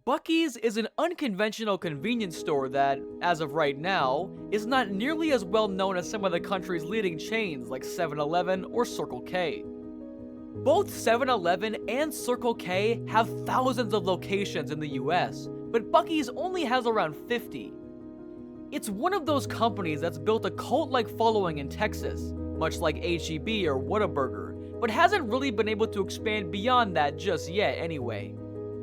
Buc-ee's is an unconventional convenience store that, as of right now, is not nearly as well known as some of the country's leading chains like 7-Eleven or Circle K. Both 7-Eleven and Circle K have thousands of locations in the US, but Buc-ee's only has around 50. It's one of those companies that's built a cult-like following in Texas, much like HEB or WHATABURGER, but hasn't really been able to expand beyond that just yet anyway.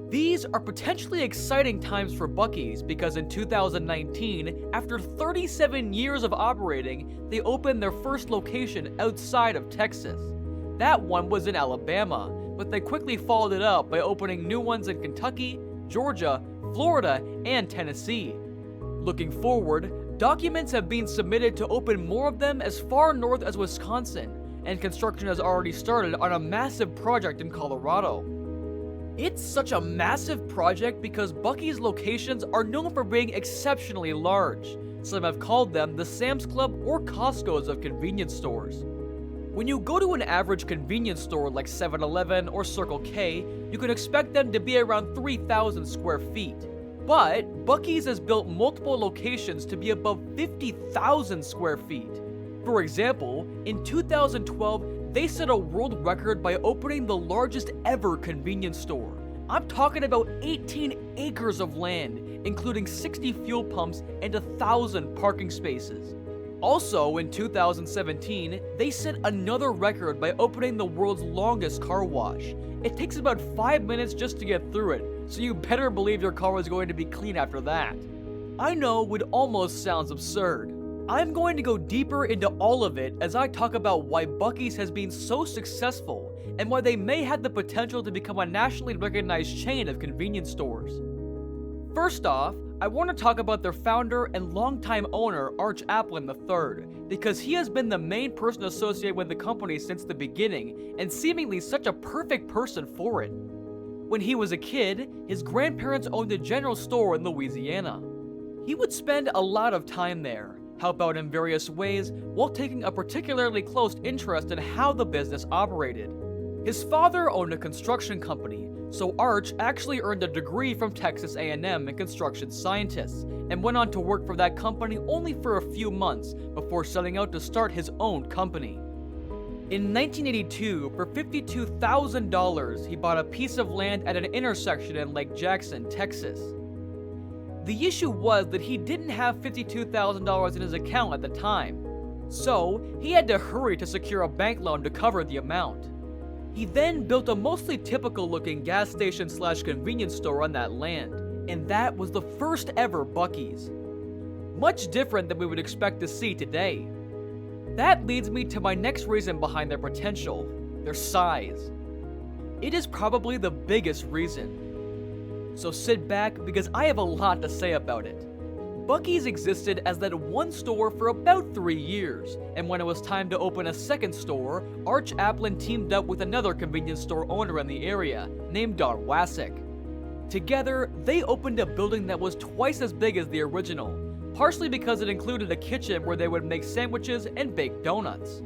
These are potentially exciting times for Buc-ee's because in 2019, after 37 years of operating, they opened their first location outside of Texas. That one was in Alabama, but they quickly followed it up by opening new ones in Kentucky, Georgia, Florida, and Tennessee. Looking forward, documents have been submitted to open more of them as far north as Wisconsin, and construction has already started on a massive project in Colorado. It's such a massive project because Buc-ee's locations are known for being exceptionally large. Some have called them the Sam's Club or Costco's of convenience stores. When you go to an average convenience store like 7-Eleven or Circle K, you can expect them to be around 3,000 square feet. But Buc-ee's has built multiple locations to be above 50,000 square feet. For example, in 2012, they set a world record by opening the largest ever convenience store. I'm talking about 18 acres of land, including 60 fuel pumps and 1,000 parking spaces. Also, in 2017, they set another record by opening the world's longest car wash. It takes about 5 minutes just to get through it, so you better believe your car is going to be clean after that. I know it almost sounds absurd. I'm going to go deeper into all of it as I talk about why Buc-ee's has been so successful and why they may have the potential to become a nationally recognized chain of convenience stores. First off, I want to talk about their founder and longtime owner, Arch Applin III, because he has been the main person associated with the company since the beginning and seemingly such a perfect person for it. When he was a kid, his grandparents owned a general store in Louisiana. He would spend a lot of time there, help out in various ways, while taking a particularly close interest in how the business operated. His father owned a construction company, so Arch actually earned a degree from Texas A&M in construction scientists, and went on to work for that company only for a few months before setting out to start his own company. In 1982, for $52,000, he bought a piece of land at an intersection in Lake Jackson, Texas. The issue was that he didn't have $52,000 in his account at the time, so he had to hurry to secure a bank loan to cover the amount. He then built a mostly typical looking gas station / convenience store on that land, and that was the first ever Buc-ee's. Much different than we would expect to see today. That leads me to my next reason behind their potential: their size. It is probably the biggest reason. So sit back because I have a lot to say about it. Buc-ee's existed as that one store for about 3 years, and when it was time to open a second store, Arch Applin teamed up with another convenience store owner in the area, named Don Wassick. Together, they opened a building that was twice as big as the original, partially because it included a kitchen where they would make sandwiches and bake donuts.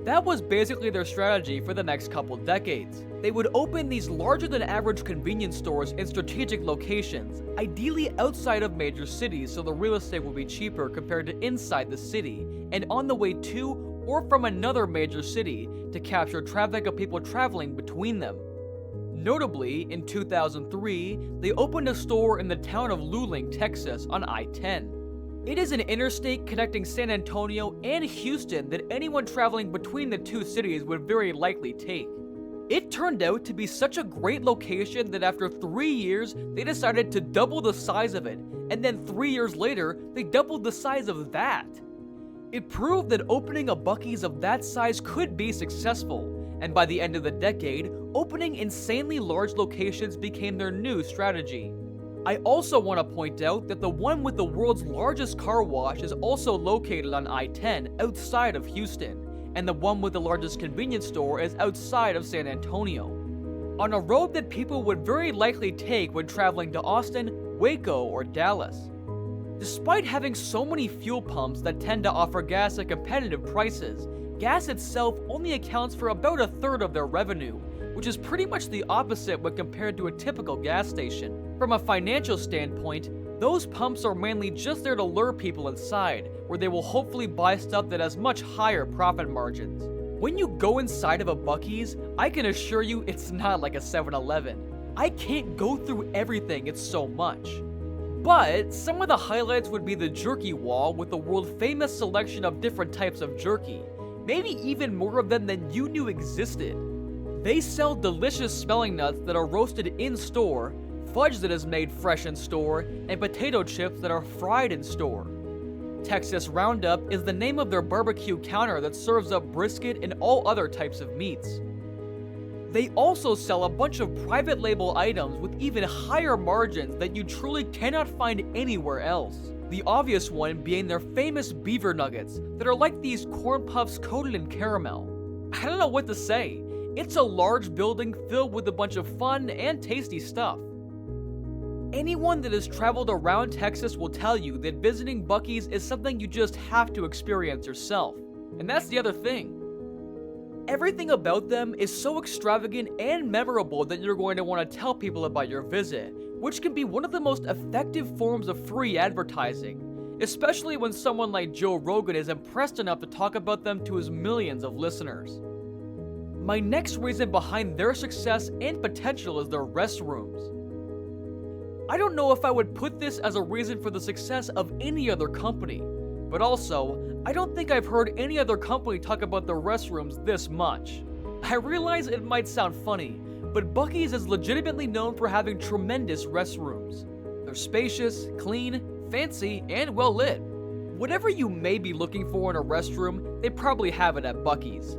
That was basically their strategy for the next couple decades. They would open these larger than average convenience stores in strategic locations, ideally outside of major cities so the real estate would be cheaper compared to inside the city, and on the way to or from another major city to capture traffic of people traveling between them. Notably, in 2003, they opened a store in the town of Luling, Texas on I-10. It is an interstate connecting San Antonio and Houston that anyone traveling between the two cities would very likely take. It turned out to be such a great location that after 3 years, they decided to double the size of it, and then 3 years later, they doubled the size of that. It proved that opening a Buc-ee's of that size could be successful, and by the end of the decade, opening insanely large locations became their new strategy. I also want to point out that the one with the world's largest car wash is also located on I-10 outside of Houston, and the one with the largest convenience store is outside of San Antonio, on a road that people would very likely take when traveling to Austin, Waco, or Dallas. Despite having so many fuel pumps that tend to offer gas at competitive prices, gas itself only accounts for about a third of their revenue, which is pretty much the opposite when compared to a typical gas station. From a financial standpoint, those pumps are mainly just there to lure people inside, where they will hopefully buy stuff that has much higher profit margins. When you go inside of a Buc-ee's, I can assure you it's not like a 7-Eleven. I can't go through everything, it's so much. But some of the highlights would be the jerky wall with the world-famous selection of different types of jerky, maybe even more of them than you knew existed. They sell delicious smelling nuts that are roasted in-store, fudge that is made fresh in store, and potato chips that are fried in store. Texas Roundup is the name of their barbecue counter that serves up brisket and all other types of meats. They also sell a bunch of private label items with even higher margins that you truly cannot find anywhere else. The obvious one being their famous beaver nuggets that are like these corn puffs coated in caramel. I don't know what to say. It's a large building filled with a bunch of fun and tasty stuff. Anyone that has traveled around Texas will tell you that visiting Buc-ee's is something you just have to experience yourself. And that's the other thing. Everything about them is so extravagant and memorable that you're going to want to tell people about your visit, which can be one of the most effective forms of free advertising, especially when someone like Joe Rogan is impressed enough to talk about them to his millions of listeners. My next reason behind their success and potential is their restrooms. I don't know if I would put this as a reason for the success of any other company, but also, I don't think I've heard any other company talk about their restrooms this much. I realize it might sound funny, but Buc-ee's is legitimately known for having tremendous restrooms. They're spacious, clean, fancy, and well lit. Whatever you may be looking for in a restroom, they probably have it at Buc-ee's.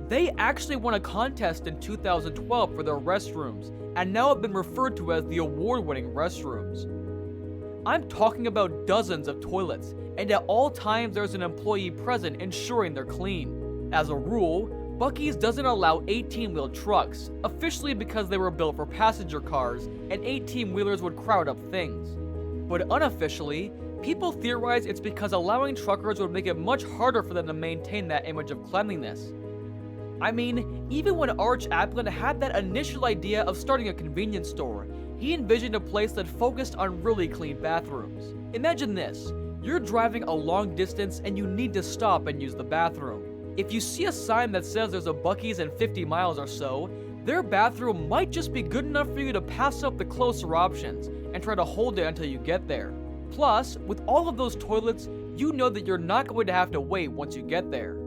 They actually won a contest in 2012 for their restrooms, and now have been referred to as the award-winning restrooms. I'm talking about dozens of toilets, and at all times there's an employee present ensuring they're clean. As a rule, Buc-ee's doesn't allow 18-wheel trucks, officially because they were built for passenger cars, and 18-wheelers would crowd up things. But unofficially, people theorize it's because allowing truckers would make it much harder for them to maintain that image of cleanliness. I mean, even when Arch Applin had that initial idea of starting a convenience store, he envisioned a place that focused on really clean bathrooms. Imagine this, you're driving a long distance and you need to stop and use the bathroom. If you see a sign that says there's a Buc-ee's in 50 miles or so, their bathroom might just be good enough for you to pass up the closer options and try to hold it until you get there. Plus, with all of those toilets, you know that you're not going to have to wait once you get there.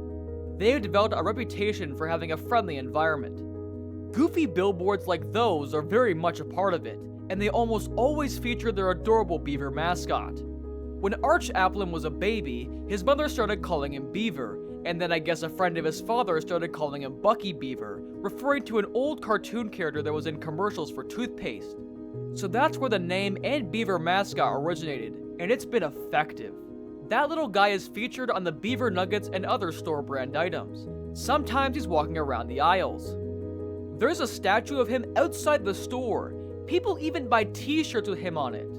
They have developed a reputation for having a friendly environment. Goofy billboards like those are very much a part of it, and they almost always feature their adorable beaver mascot. When Arch Applin was a baby, his mother started calling him Beaver, and then I guess a friend of his father started calling him Buc-ee Beaver, referring to an old cartoon character that was in commercials for toothpaste. So that's where the name and beaver mascot originated, and it's been effective. That little guy is featured on the beaver nuggets and other store brand items. Sometimes he's walking around the aisles. There's a statue of him outside the store. People even buy t-shirts with him on it.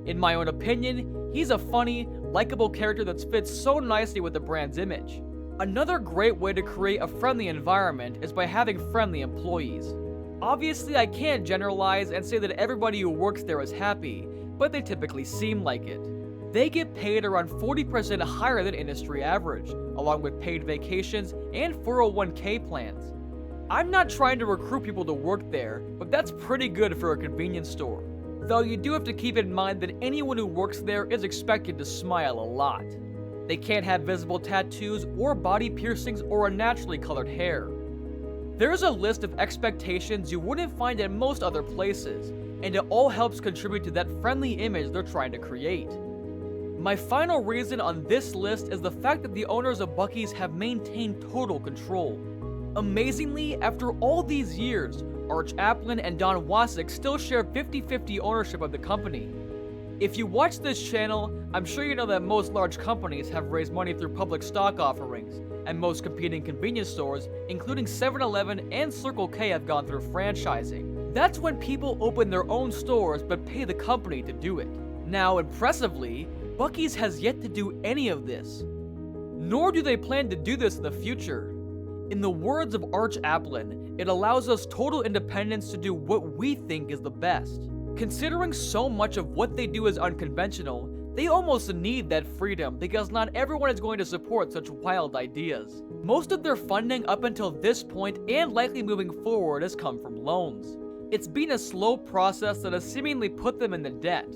In my own opinion, he's a funny, likable character that fits so nicely with the brand's image. Another great way to create a friendly environment is by having friendly employees. Obviously, I can't generalize and say that everybody who works there is happy, but they typically seem like it. They get paid around 40% higher than industry average, along with paid vacations and 401k plans. I'm not trying to recruit people to work there, but that's pretty good for a convenience store. Though you do have to keep in mind that anyone who works there is expected to smile a lot. They can't have visible tattoos or body piercings or unnaturally colored hair. There's a list of expectations you wouldn't find at most other places, and it all helps contribute to that friendly image they're trying to create. My final reason on this list is the fact that the owners of Buc-ee's have maintained total control. Amazingly, after all these years, Arch Applin and Don Wasik still share 50-50 ownership of the company. If you watch this channel, I'm sure you know that most large companies have raised money through public stock offerings, and most competing convenience stores, including 7-Eleven and Circle K, have gone through franchising. That's when people open their own stores but pay the company to do it. Now, impressively, Buc-ee's has yet to do any of this. Nor do they plan to do this in the future. In the words of Arch Applin, it allows us total independence to do what we think is the best. Considering so much of what they do is unconventional, they almost need that freedom because not everyone is going to support such wild ideas. Most of their funding up until this point and likely moving forward has come from loans. It's been a slow process that has seemingly put them in the debt.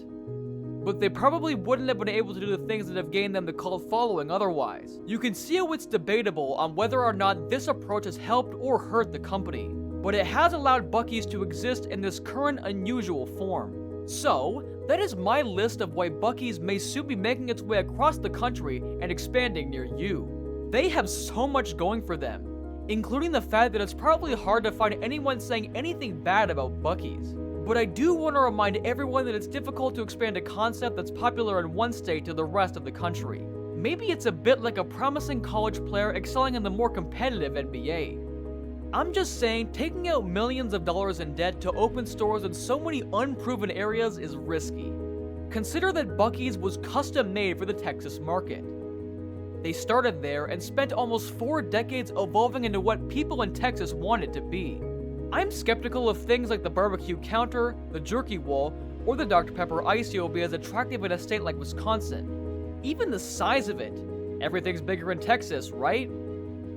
But they probably wouldn't have been able to do the things that have gained them the cult following otherwise. You can see how it's debatable on whether or not this approach has helped or hurt the company, but it has allowed Buc-ee's to exist in this current unusual form. So, that is my list of why Buc-ee's may soon be making its way across the country and expanding near you. They have so much going for them, including the fact that it's probably hard to find anyone saying anything bad about Buc-ee's. But I do want to remind everyone that it's difficult to expand a concept that's popular in one state to the rest of the country. Maybe it's a bit like a promising college player excelling in the more competitive NBA. I'm just saying, taking out millions of dollars in debt to open stores in so many unproven areas is risky. Consider that Buc-ee's was custom made for the Texas market. They started there and spent almost 4 decades evolving into what people in Texas want it to be. I'm skeptical of things like the barbecue counter, the jerky wall, or the Dr. Pepper icy will be as attractive in a state like Wisconsin. Even the size of it. Everything's bigger in Texas, right?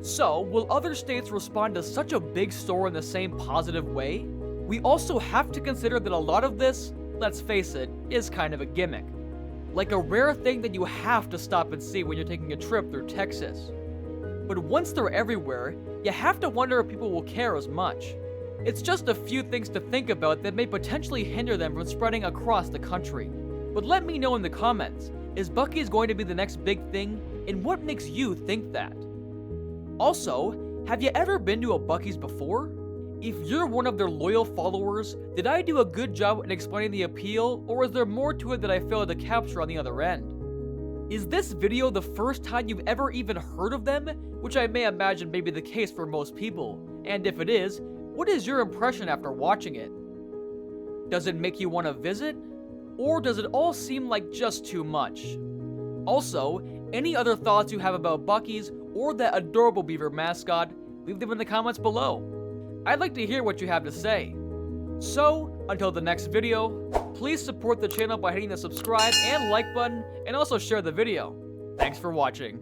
So, will other states respond to such a big store in the same positive way? We also have to consider that a lot of this, let's face it, is kind of a gimmick. Like a rare thing that you have to stop and see when you're taking a trip through Texas. But once they're everywhere, you have to wonder if people will care as much. It's just a few things to think about that may potentially hinder them from spreading across the country. But let me know in the comments, is Buc-ee's going to be the next big thing, and what makes you think that? Also, have you ever been to a Buc-ee's before? If you're one of their loyal followers, did I do a good job in explaining the appeal, or is there more to it that I failed to capture on the other end? Is this video the first time you've ever even heard of them? Which I may imagine may be the case for most people, and if it is, what is your impression after watching it? Does it make you want to visit? Or does it all seem like just too much? Also, any other thoughts you have about Buc-ee's or that adorable beaver mascot, leave them in the comments below. I'd like to hear what you have to say. So, until the next video, please support the channel by hitting the subscribe and like button, and also share the video. Thanks for watching.